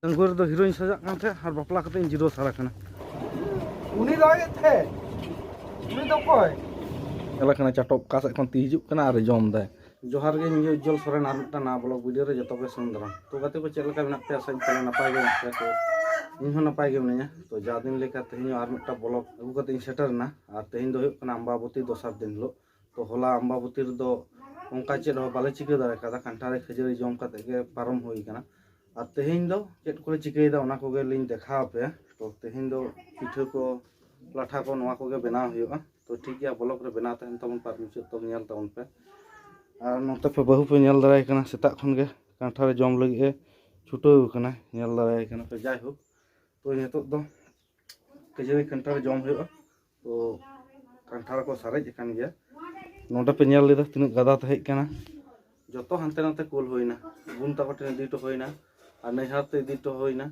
ᱰᱟᱝᱜᱩᱣᱟᱹ ᱨᱮᱫᱚ ᱦᱤᱨᱳᱧ ᱥᱟᱡᱟᱜ ᱠᱟᱱ ᱛᱟᱦᱮᱸ ᱟᱨ ᱵᱟᱯᱞᱟ ᱠᱟᱛᱮ ᱤᱧ ᱡᱤᱨᱟᱹᱣ ᱥᱟᱨᱟ ᱠᱟᱱᱟ ᱩᱱᱤ ᱫᱚᱭ ᱛᱷᱮ ᱩᱱᱤ ᱫᱚ ᱠᱚᱭ ᱧᱮᱞ ᱠᱟᱱᱟ ᱪᱟᱴᱚᱠ ᱚᱠᱟ ᱥᱮᱫ ᱠᱷᱚᱱ ᱛᱤ ᱦᱤᱡᱩᱜ ᱠᱟᱱᱟ ᱟᱨ ᱡᱚᱢ ᱫᱟᱭ ᱡᱚᱦᱟᱨ ᱜᱮ ᱤᱧ ᱩᱡᱡᱚᱞ ᱥᱚᱨᱮᱱ ᱟᱨ ᱢᱤᱫᱴᱟᱝ ᱱᱟᱣᱟ ᱵᱞᱚᱜ ᱵᱷᱤᱰᱤᱭᱳ ᱨᱮ ᱡᱚᱛᱚ ᱜᱮ ᱥᱩᱱ ᱫᱟᱨᱟᱢ ᱛᱚ ᱜᱟᱛᱮ ᱠᱚ ᱪᱮᱫ ᱞᱮᱠᱟ ᱢᱮᱱᱟᱜ ᱯᱮᱭᱟ ᱥᱮ ᱱᱟᱯᱟᱭ ᱜᱮ ᱢᱮᱱᱟᱜ ᱯᱮᱭᱟ ᱛᱚ ᱤᱧ ᱦᱚᱸ ᱱᱟᱯᱟᱭ ᱜᱮ ᱢᱤᱱᱟᱹᱧᱟ ᱛᱚ ᱡᱟ ᱫᱤᱱ ᱞᱮᱠᱟ ᱛᱮᱦᱮᱧ ᱟᱨ ᱢᱤᱫᱴᱟᱝ ᱵᱞᱚᱜ ᱟᱹᱜᱩ ᱠᱟᱛᱮ ᱤᱧ ᱥᱮᱴᱮᱨᱮᱱᱟ ᱟᱨ ᱛᱮᱦᱮᱧ ᱫᱚ ᱦᱩᱭᱩᱜ ᱠᱟᱱᱟ ᱟᱢᱵᱟᱵᱚᱛᱤ ᱫᱚᱥᱟᱨ ᱫᱤᱱ ᱦᱤᱞᱳᱜ ᱛᱚ ᱦᱚᱞᱟ ᱟᱢᱵᱟᱵᱚᱛᱤ ᱨᱮᱫᱚ ᱚᱱᱠᱟ ᱪᱮᱫ ᱦᱚᱸ ᱵᱟᱞᱮ ᱪᱤᱠᱟᱹ ᱫᱟᱲᱮ ᱠᱟᱫᱟ ᱠᱟᱱᱴᱷᱟᱲ ᱠᱷᱟᱹᱡᱟᱹᱲᱤ ᱡᱚᱢ ᱠᱟᱛᱮ ᱜᱮ ᱯᱟᱨᱚᱢ ᱦᱩᱭ ᱟᱠᱟᱱᱟ ᱟᱨ ᱛᱮᱦᱮᱧ ᱫᱚ ᱪᱮᱫ ᱠᱚᱞᱮ ᱪᱤᱠᱟᱹᱭᱮᱫᱟ ᱚᱱᱟ ᱠᱚᱜᱮ ᱞᱤᱧ ᱫᱮᱠᱷᱟᱣ ᱟᱯᱮᱭᱟ ᱛᱚ ᱛᱮᱦᱮᱧ ᱫᱚ ᱯᱤᱴᱷᱟᱹ ᱠᱚ ᱞᱟᱴᱷᱟ ᱠᱚ ᱱᱚᱣᱟ ᱠᱚᱜᱮ ᱵᱮᱱᱟᱣ ᱦᱩᱭᱩᱜᱼᱟ ᱛᱚ ᱴᱷᱤᱠ ᱜᱮᱭᱟ ᱵᱞᱚᱜ ᱨᱮ ᱵᱮᱱᱟᱣ ᱛᱟᱦᱮᱱ ᱛᱟᱵᱚᱱ ᱯᱮ ᱢᱩᱪᱟᱹᱫ ᱛᱚ ᱧᱮᱞ ᱛᱟᱵᱚᱱ ᱯᱮ ᱟᱨ ᱱᱚᱛᱮ ᱯᱮ ᱵᱟᱹᱦᱩ ᱯᱮ ᱧᱮᱞ ᱫᱟᱲᱮᱭᱟᱭ ᱠᱟᱱᱟ ᱥᱮᱛᱟᱜ ᱠᱷᱚᱱ ᱜᱮ ᱠᱟᱱᱴᱷᱟᱲ ᱡᱚᱢ ᱞᱟᱹᱜᱤᱫ ᱮ ᱪᱷᱩᱴᱟᱹᱣ ᱟᱠᱟᱱᱟ ᱧᱮᱞ ᱫᱟᱲᱮᱭᱟᱭ ᱠᱟᱱᱟ ᱯᱮ ᱡᱟᱭᱦᱳᱠ ᱛᱚ ᱱᱤᱛᱚᱜ ᱫᱚ ᱠᱷᱟᱹᱡᱟᱹᱲᱤ ᱠᱟᱱᱴᱷᱟᱲ ᱡᱚᱢ ᱦᱩᱭᱩᱜᱼᱟ ᱛᱚ ᱠᱟᱱᱴᱷᱟᱲ ᱠᱚ ᱥᱟᱨᱮᱡ ᱟᱠᱟᱱ ᱜᱮᱭᱟ ᱱᱚᱰᱮ ᱯᱮ ᱧᱮᱞ ᱞᱮᱫᱟ ᱛᱤᱱᱟᱹᱜ ᱜᱟᱫᱟ ᱛᱟᱦᱮᱸ ᱠᱟᱱᱟ ᱡᱚᱛᱚ ᱦᱟᱱᱛᱮ ᱱᱟᱛᱮ ᱠᱳᱞ ᱦᱩᱭᱱᱟ ᱵᱩᱱ ᱛᱟᱠᱚ ᱴᱷᱮᱱ ᱤᱫᱤ ᱦᱚᱴᱚ ᱦᱩᱭᱱᱟ ᱟᱨ ᱱᱟᱹᱭᱦᱟᱨ ᱛᱮ ᱤᱫᱤ ᱦᱚᱴᱚ ᱦᱩᱭᱱᱟ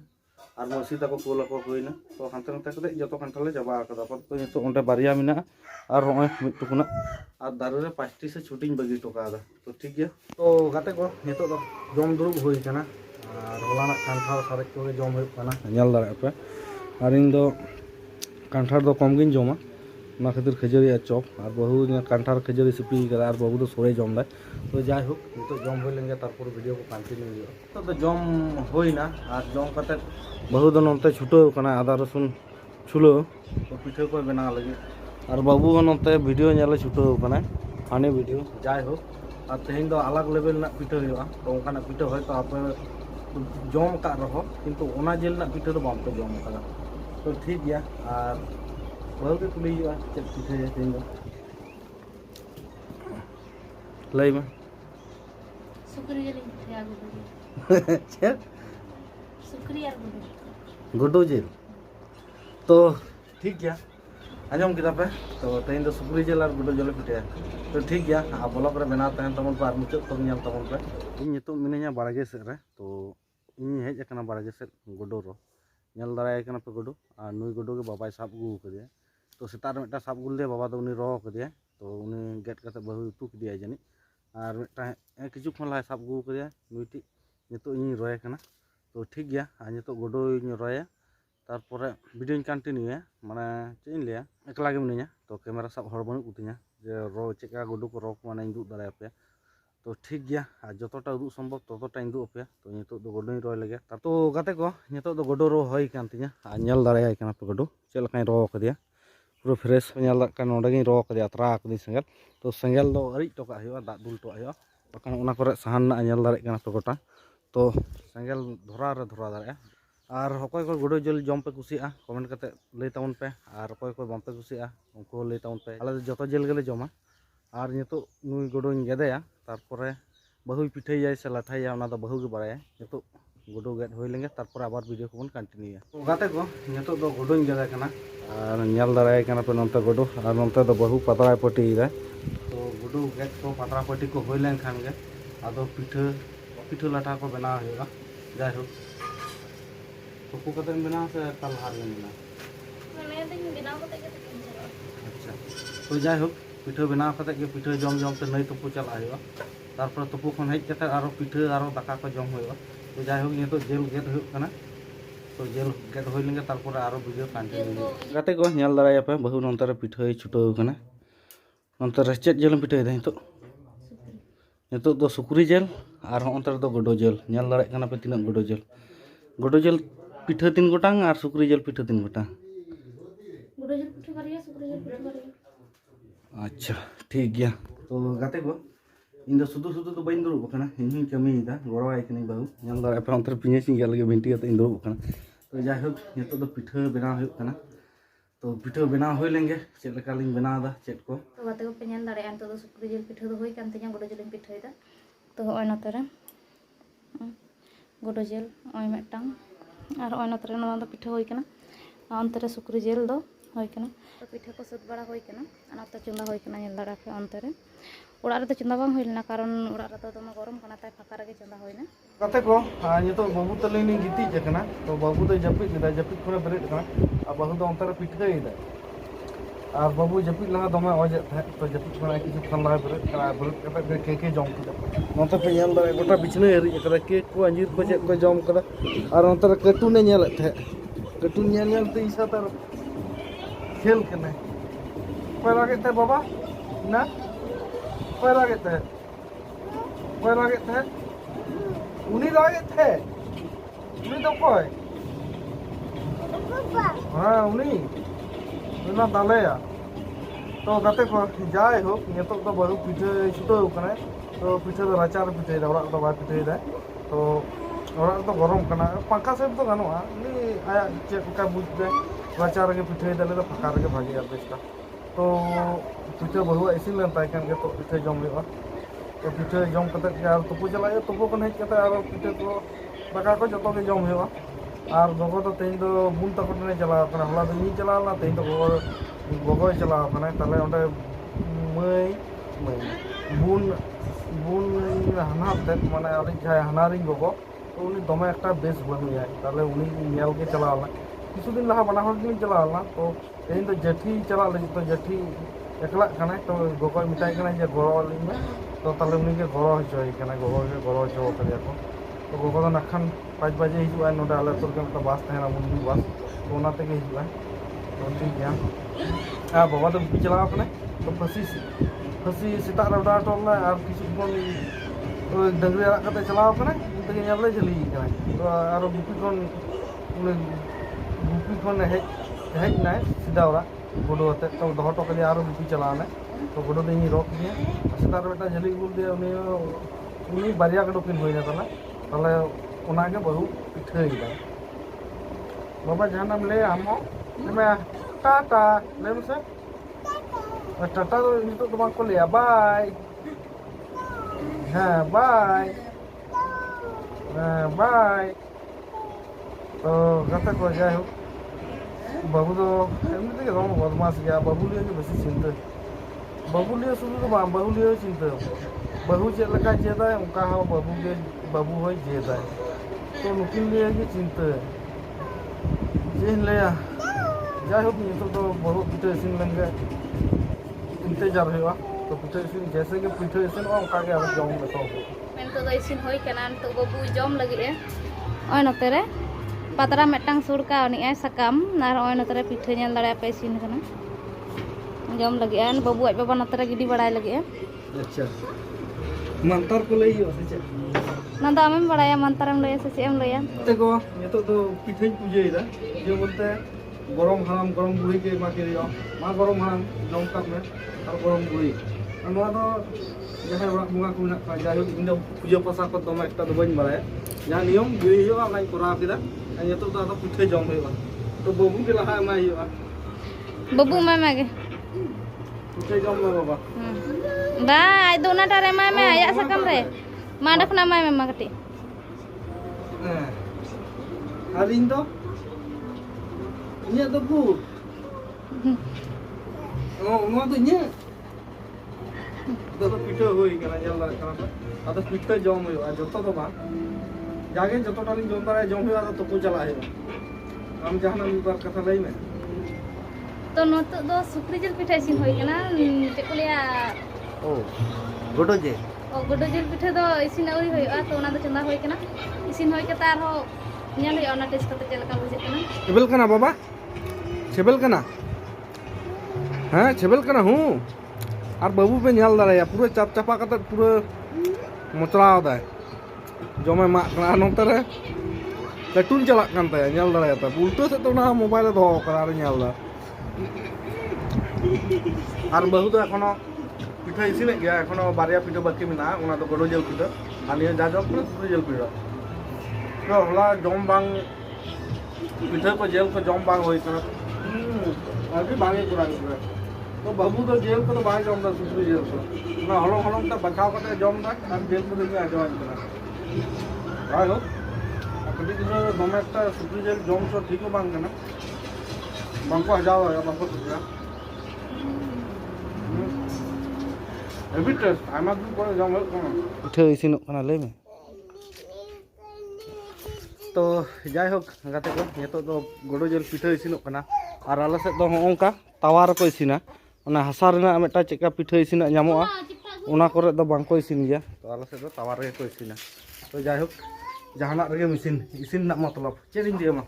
ᱟᱨ ᱢᱟᱹᱥᱤ ᱛᱟᱠᱚ ᱠᱳᱞ ᱟᱠᱚ ᱦᱩᱭᱱᱟ ᱛᱚ ᱦᱟᱱᱛᱮ ᱱᱟᱛᱮ ᱠᱟᱛᱮ ᱡᱚᱛᱚ ᱠᱟᱱᱴᱷᱟᱲ ᱞᱮ ᱪᱟᱵᱟ ᱟᱠᱟᱫᱟ ᱛᱚ ᱱᱤᱛᱚᱜ ᱚᱸᱰᱮ ᱵᱟᱨᱭᱟ ᱢᱮᱱᱟᱜᱼᱟ ᱟᱨ ᱱᱚᱜᱼᱚᱭ ᱢᱤᱫ ᱴᱩᱠᱩᱱᱟᱜ ᱟᱨ ᱫᱟᱨᱮ ᱨᱮ 5ᱴᱤ ᱥᱮ 6ᱴᱤᱧ ᱵᱟᱹᱜᱤ ᱦᱚᱴᱚ ᱠᱟᱣᱫᱟ ᱛᱚ ᱴᱷᱤᱠ ᱜᱮᱭᱟ ᱛᱚ ᱜᱟᱛᱮ ᱠᱚ ᱱᱤᱛᱚᱜ ᱫᱚ ᱡᱚᱢ ᱫᱩᱲᱩᱵ ᱦᱩᱭ ᱟᱠᱟᱱᱟ ᱟᱨ ᱦᱚᱞᱟᱱᱟᱜ ᱠᱟᱱᱴᱷᱟᱲ ᱥᱟᱨᱮᱡ ᱠᱚᱜᱮ ᱡᱚᱢ ᱦᱩᱭᱩᱜ ᱠᱟᱱᱟ ᱧᱮᱞ ᱫᱟᱲᱮᱭᱟᱜ ᱯᱮ ᱟᱨ ᱤᱧ ᱫᱚ ᱠᱟᱱᱴᱷᱟᱲ ᱫᱚ ᱠᱚᱢ ᱜᱤᱧ ᱡᱚᱢᱟ ᱚᱱᱟ ᱠᱷᱟᱹᱛᱤᱨ ᱠᱷᱟᱹᱡᱟᱹᱲᱤ ᱟᱨ ᱪᱚᱯ ᱟᱨ ᱵᱟᱹᱦᱩ ᱠᱟᱱᱴᱷᱟᱲ ᱠᱷᱟᱹᱡᱟᱹᱲᱤ ᱥᱤᱯᱤ ᱠᱟᱫᱟ ᱟᱨ ᱵᱟᱹᱵᱩ ᱫᱚ ᱥᱳᱲᱮ ᱡᱚᱢ ᱫᱟᱭ ᱛᱚ ᱡᱟᱭᱦᱳᱠ ᱱᱤᱛᱚᱜ ᱡᱚᱢ ᱦᱩᱭ ᱞᱮᱱ ᱜᱮ ᱛᱟᱨᱯᱚᱨ ᱵᱷᱤᱰᱤᱭᱳ ᱠᱚ ᱠᱚᱱᱴᱤᱱᱤউ ᱦᱩᱭᱩᱜᱼᱟ ᱱᱤᱛᱚᱜ ᱫᱚ ᱡᱚᱢ ᱦᱩᱭᱱᱟ ᱟᱨ ᱡᱚᱢ ᱠᱟᱛᱮ ᱵᱟᱹᱦᱩ ᱫᱚ ᱱᱚᱱᱛᱮ ᱪᱷᱩᱴᱟᱹᱣ ᱟᱠᱟᱱᱟ ᱟᱫᱟ ᱨᱚᱥᱩᱱ ᱪᱷᱩᱞᱟᱹᱣ ᱯᱤᱴᱷᱟᱹ ᱠᱚᱭ ᱵᱮᱱᱟᱣ ᱞᱟᱹᱜᱤᱫ ᱟᱨ ᱵᱟᱹᱵᱩ ᱦᱚᱸ ᱱᱚᱛᱮ ᱵᱷᱤᱰᱤᱭᱳ ᱧᱮᱞᱮ ᱪᱷᱩᱴᱟᱹᱣ ᱟᱠᱟᱱᱟ ᱦᱟᱱᱤ ᱵᱷᱤᱰᱤᱭᱳ ᱡᱟᱭᱦᱳᱠ ᱟᱨ ᱛᱮᱦᱮᱧ ᱫᱚ ᱟᱞᱟᱜ ᱞᱮᱵᱮᱞ ᱨᱮᱱᱟᱜ ᱯᱤᱴᱷᱟᱹ ᱦᱩᱭᱩᱜᱼᱟ ᱛᱚ ᱚᱱᱠᱟᱱᱟᱜ ᱯᱤᱴᱷᱟᱹ ᱦᱚᱭᱛᱳ ᱟᱯᱮ ᱡᱚᱢ ᱟᱠᱟᱫ ᱨᱮᱦᱚᱸ ᱠᱤᱱᱛᱩ ᱚᱱᱟ ᱡᱤᱞ ᱨᱮᱱᱟᱜ ᱯᱤᱴᱷᱟᱹ ᱫᱚ ᱵᱟᱝᱯᱮ ᱡᱚᱢ ᱟᱠᱟᱫᱟ ᱛᱚ ᱴᱷᱤᱠ ᱜᱮᱭᱟ ᱟᱨ ᱵᱟᱹᱦᱩ ᱜᱮ ᱠᱩᱞᱤ ᱦᱩᱭᱩᱜᱼᱟ ᱪᱮᱫ ᱯᱤᱴᱷᱟᱹᱭᱟ ᱛᱮᱦᱮᱧ ᱫᱚ ᱞᱟᱹᱭ ᱢᱮ ᱥᱩᱠᱨᱤ ᱡᱤᱞᱤᱧ ᱯᱤᱴᱷᱟᱹᱭᱟ ᱜᱩᱰᱩ ᱡᱤᱞ ᱪᱮᱫ ᱥᱩᱠᱨᱤ ᱟᱨ ᱜᱩᱰᱩ ᱡᱤᱞ तो ठीक गया आजम किया पे तो तेज तो सुक्री जिल और गुडू जिल पिटिया तो ठीक गया आ ब्लॉग रे बनाव तहन तमन पे और मुचाद तक नेल तमन पे इन नितो मिनेया बाड़गे सेद रे तो इन हेज अकना बाड़गे सेद गुडू रो नेल दाराय कना पे गुडू आ नुई गुडू के बाबाय साब गु कदिया तो सेतार मेटा साब गुल दे बाबा दो उनी रो कदिया तो उनी गेट कते बहु उतु कदिया जानी और मेटा किछु खन ला साब गु कदिया नुईटी नितो इन रोय कना तो ठीक गया आ नितो गुडू इन रोया तारपरे भिडियो कन्टिन्यू माने चेन लिया एकला गे मिनिया तो कैमरा सब हर बनू कुतिया जे रो चेका गुडू को रॉक माने इंदु दाड़ा पे तो ठीक गया जतटा उदु संभव ततटा इंदु पे तो नितो दो गुडू रोय लगे तो गाते को नितो दो गुडू रो होय कान तिया आ नेल दाड़ाय काना पे गुडू चेलकाय रो कदिया पूरा फ्रेश नेल दा कान नोडे गे रो कदिया अतरा कदि सेंगेल तो सेंगेल दो अरि टोका हुआ दा दुल टोका हुआ बकान ओना करे साहान ना नेल दाड़े काना पे गोटा तो सेंगेल धरा रे धरा दाड़े और अकय को गुडू जिल जम पे कुसिया कमेंट करते लई ताबन पे और अकय को बामपे कुसिया उनको लई ताबन पे आले जतो जिल गेले जमा और नितो नुई गुडूñ गेदेया तारपरे बहु पिठाइया से लाठाइया ओना दो बहु गे बाड़ाया नितो गुडू गेद होय लेंगे तारपरे आबार वीडियो को बन कंटिन्यू तो गाते को नितो दो गुडूñ गेदे कना और नेल दाड़ाय कना पे नंते गुडू और नंते दो बहु पतरा पटी दा तो गुडू गेद को पतरा पटी को होय लेन खान गे आदो पिठा लाठा को बना होगा जायहोक तुपु कते बना से कल हार में बना मैंने तो बनाव कते के चला अच्छा तो जायहोक पिठा बनाव कते के पिठा जम जम ते नई तुपु चला हुआ तारपर तुपु खन हेज कते आरो पिठा आरो दाका को जम हुआ तो जायहोक ये तो जेल गेट हुआ कना तो जेल गेट होय लेंगे तारपर आरो वीडियो कंटिन्यू गाते को नेल दाराय पे बहु नंतर रे पिठा छुटो कना नंतर रे चेत जेल पिठा दे नितो दो सुक्री जेल और अंतर दो गुडू जेल नेल दाराय कना पे तिना गुडू जेल पिठा 3 गोटांग और सुक्री जेल पिठा 3 गोटांग गुडू जिल पिठा बारिया सुक्री जिल पिठा बारिया अच्छा ठीक गया तो गाते को इन दो सुदु सुदु तो बइन दुरुब कना इन कमी दा गड़वाय कनी बाबू नेल दाराय पे अंतर पिñe सिंगल लगे भिंटी कते इन दुरुब कना तो जायहोक नितो दो पिठा बनाव हुय कना तो पिठा बनाव होय लेंगे चेद लेका लिन बनाव दा चेद को तो गाते को पे नेल दाड़े अंत दो सुक्री जिल पिठा दो होय कान तिया गुडू जिल पिठाय दा तो होय नते रे गुडू जिल ओय मेटांग और ओय नते रे नवा दो पिठा होय कना अंत रे सुक्री जिल दो होय कना तो पिठा को सद बड़ा होय कना अनाते चंदा होय कना नेल दाड़ा पे अंत रे ओड़ा रे तो चंदा बांग होय लेना कारण ओड़ा रे तो दम गरम कना ताय फाका रे चंदा होयना गाते को नितो बाबू तले नि गिती जकना तो बाबू तो जपित लेदा जपित खने बरेत कना आ बाबू तो अंतर पिठा इदा আর বাবু জাপিদ লাহা দমে অজে তো জাপিদ মানে কিছু খান লাহা বেরোত কাতে কে জম কিदा নতে পে ñel দারে গোটা বিছনা এরি কাদা কেক को अंजीर को चेक को जम कदा और नते कार्टून ñel थे कार्टून ñel ते इसा तर खेल कने कोई लागे थे बाबा ना कोई लागे थे उनी लागे थे उनी तो कोई हाँ उनी ना दालेया तो गाते को जाए हो नितो तो बहु पिठे छुटो कने तो पिठे तो राचार पिठे दा ओरा तो बा पिठे दा तो ओरा तो गरम कना पंखा से तो गानोआ नि आया चे का बुझते राचार के पिठे दाले तो फकार के भागे बेस्टा तो पिठे बहु इसिन लेन ताय कान के तो पिठे जम लेवा तो पिठे जम कते यार तुपु चलाए तुपु कोन हेज कते आरो पिठे को दाका को जतो के जम हेवा और गोगो तो तेज तो बुन तक ने चला हला तो नी चला तेज तो गोगो चला ताले ओंडे मई बुन बुन हाना ते माने आली जाय हानारी गोगो तो उनी दमे एकटा बेस बनुया ताले उनी नेल के चला किछु दिन लहा बना हर दिन चला तो तेज तो जेठी चला लगी तो जेठी एकला कने तो गोगो मिटाई कने जे गरो लिमे तो ताले उनी के गरो होय कने गोगो के गरो हो करे को तो गोगो तो नखन 5 बजे हिजुआ नोडे आले तोर के बास तहना मुंडी बास तो ओना ते के हिजुआ तो ठीक गया आ बाबा तो चला अपने तो फसी सीता रवडा टोला और किछु कोन डंगरी रा कते चला अपने तो ñale जली कने तो आरो गुपी कोन हेज ना सीधा ओरा गोडो ते तो दह टो के आरो गुपी चलाने तो गोडो दे नी रोक दिया सीता बेटा जली गुल दे उनी बारिया गडो किन होइना तला ताले ओना के बहु पिठे दा बाबा जानम ले आमो मैं टाटा ले से टाटा तो नितो तो को ले बाय हां बाय बाय तो गता को जाए हो बाबू तो एमनी ते रोम बदमाश गया बाबू लिए के बेसी चिंता बाबू लिए सुनु तो बाबू लिए चिंता बहु चे लगा जेदा उनका हा बाबू होय जेदा तो नुकिन लिए के चिंता जे लेया जाय हो नितो तो बहु पिठे सिन लंगे इंतजार हेवा तो पिठे सिन जैसे के पिठे सिन उनका के हम जम में तो मैं तो इसिन होई कना तो बाबू जम लगी ए ओय नते रे पातरा मेटांग सुरका नि ए सकाम नार ओय नते रे पिठे ñel दाड़े पे इसिन कना जम लगी ए बाबू आज बाबा नते रे गिडी बड़ाय लगी ए अच्छा मंतर को लई हो से ना दा आमेम बड़ाया मंतरम लय से एम लया देखो नितो तो पिठे पूजेदा जे बोलते गरम हाराम गरम बुढ़ी के मा के दियो मा गरम हाराम जम का में और गरम बुढ़ी नोआ तो जहां ओरा मुंगा को ना का जायो इन पूजा पासा को दम एकटा तो बन बड़ाय जहां नियम गिरी हो ना करा केदा नितो तो आदा पिठे जम होइबा तो बाबू के लहा मा हियो बाबू मागे पिठे जम में बाबा बा आई दोना टारे माय में आया सकम रे माडक ना माय में मागटी आरिन तो इnya तो बू ओ नो तो इnya तो पिठे होई कना जल्ला कना आदा पिठे जम होई जतो तो बा जागे जतो टाली जम तारे जम होई तो को चला है हम जहां मी बार कथा लई में तो नतो दो सुक्री जल पिठे सिन होई कना ते को लिया ओ गोडो जे ओ गोडो जल पिठे दो इसिन औरी होइआ तो ओना दो चंदा होई कना इसिन होई के तार हो ñal होई ओना टेस्ट कते चलका बुझे कना छेबल कना बाबा छेबल कना हां छेबल कना हूं और बाबू पे ñal दाड़ाया पूरा चाप चापा कते पूरा मचलाव दा जमे मा कना नोते रे कार्टून चला कान ता ñal दाड़ाया ता उल्टो से तो ना मोबाइल दो करा रे ñal दा और बाबू तो एखोनो पिठा इसिने गया एखोनो बारिया पिठा बाकी मेना ओना तो गोडो जेल पिठा आनिया जा जब सुक्री जेल पिठा तो हला जम बांग पिठा को जेल को जम बांग होई कना अभी बांगे करा तो बाबू तो जेल को तो बांग जम दा सुक्री जेल को ना हलो हलो ता बचाव कते जम दा और जेल को देखि आजो कना हालो कटी दिन दमे एकटा सुक्री जेल जम सो ठीक बांग कना बांग को हजाओ या बांग को सुक्रा एबी टेस्ट आमा दिन को जम हो कना पिठा इसिनो कना ले में तो जायहोक गाते को नितो दो गोडो जेल पिठा इसिनोग कना और आले सेद दो होंका तावा रको इसिना ओना हासा रेना मेटा चेका पिठा इसिना ᱧᱟᱢᱚᱜᱼᱟ ओना करे दो बांको इसिन गया तो आले सेद दो तावा रे को इसिना तो जायहोक जहानाक रेगे मिसिन इसिन ना मतलब चेद इन दिया मा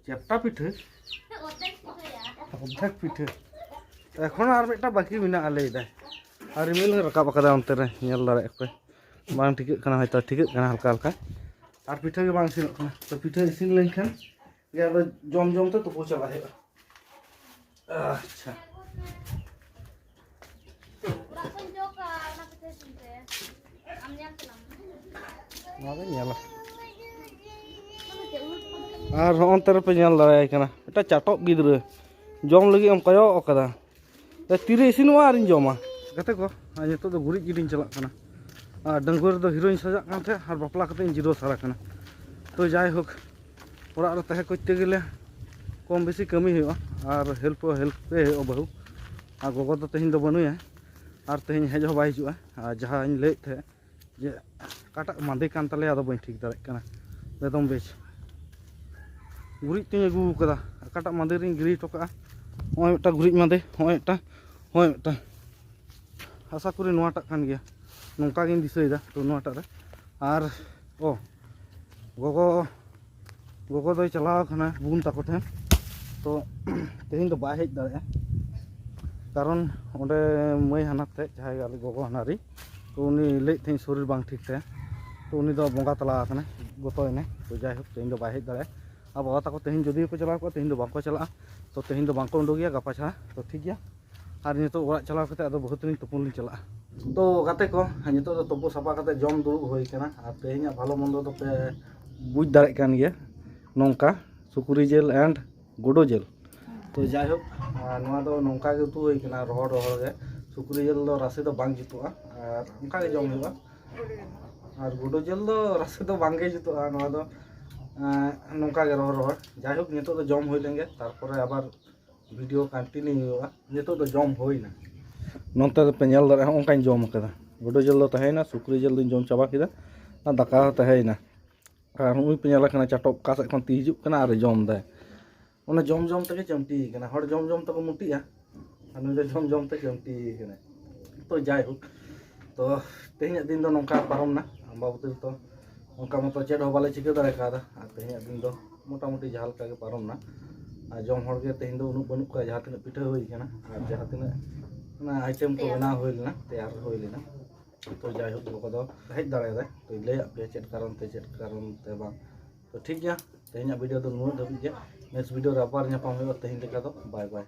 चेप्टा पिठा অর্ধেক পিঠে এখন আর একটা বাকি মেনা আলেইদা আর রিমিল রাকাব আকাদা অন্তে রে নেল দাঁড়ায় কই বাং ঠিকই কানা হয়তো ঠিকই কানা হালকা হালকা আর পিঠে গে বাং সিন কানা তো পিঠে ইসিন লেনখান গিয়া ᱫᱚ জম জম তে তুপো চালা হেবা আচ্ছা নাবে নেলা আর অন্তে রে পে নেল দাঁড়ায় কানা এটা চাটক গিদরে जम लगी हम कयो ओकदा तीरे इसिनवा आरिन जमा गाते को नितो दो गुरिज गिडिन चला कना डंगुर दो हिरोइन सजा कानते आर बापला कते जिरो सारा कना तो जाय होक ओरा रे तहे करते गेले कम बेसी कमी हुआ और हेल्प पे बहु आ गोगो दो तेहिन दो बनुया और तेहिन हेज हो बाय हिजुआ आ जहां इन ले थे जे काटा मांदे कान तले आदो बई ठीक दारे कना एकदम बेच गुरिज तिन अगु कदा काटा मांदे रिन गिरी टोका होय एकटा गुरिज मांदे होय एकटा आशा करी नोटा कान गया नोंका गिन दिसैदा तो नोटा रे और ओ गोगो गोगो दो चलाव खाना बुन ताको ठेन तो तेहिन दो बाय हेज दारे कारण ओंडे मई हानाते जहाय गाले गोगो हानारी तो उनी ले थेन शरीर बांग ठीक थे तो उनी दो बोंगा तला खाना गोतोयने तो जाय होक तेहिन दो बाय हेज दारे अब बाबा ताको तेहिन जदि को चलाव को तेहिन दो बांको चला तो तेहिन दो बांको उंडो गया गपा छा तो ठीक गया और नितो ओरा चलाव कते अदो बहुत दिन तुपुन चला तो गाते को नितो दो तोपो सापा कते जम दुरुब होई कना और तेहिन भालो मंदो तो पे बुझ दारे कान गया नोंका सुकुरी जेल एंड गुडो जेल तो जाय होक नोआ दो नोंका गे उतु होई कना रोहड़ रोहड़ गे सुकुरी जेल दो रासे दो बांग जितुआ और उनका गे जम हुआ और गुडो जेल दो रासे दो बांग गे जितुआ नोआ दो नौका गे रोहड़ रोहड़ जाय होक नितो दो जम होई लेंगे तारपरे आबार वीडियो कंटिन्यू हुआ नितो दो जम होइना नोंते दो पे नेल दारे होंकान जम कदा गुडो जेल दो तहेना सुकुरी जेल दो जम चाबा किदा ना दाका तहेना और उई पे नेला कना चाटो का से खन ती हिजुक कना और जम दा ओना जम जम तके चमटी कना हर जम जम तको मुटिया अनु जम जम ते चमटी कना तो जाय होक तो तेहिन दिन दो नौका पारमना अंबाबती तो उनका मत चेड हो बाले चिका दारे कादा तेहिन दिन दो मोटामुटी जहां लका गे पारमना आ जम हर गे तेहिन दो उनु बनु का जहां तिना पिठा होई कना और जहां तिना ना आइटम को बना होई लेना तैयार होई लेना तो जाय होक लोको दो हेज दारे दा तो ले पे चेड कारण ते बा तो ठीक गया तेहिन वीडियो दो नुन धबी गया नेक्स्ट वीडियो रे आबार ᱧᱟᱯᱟᱢ हुआ तेहिन लेका दो बाय बाय।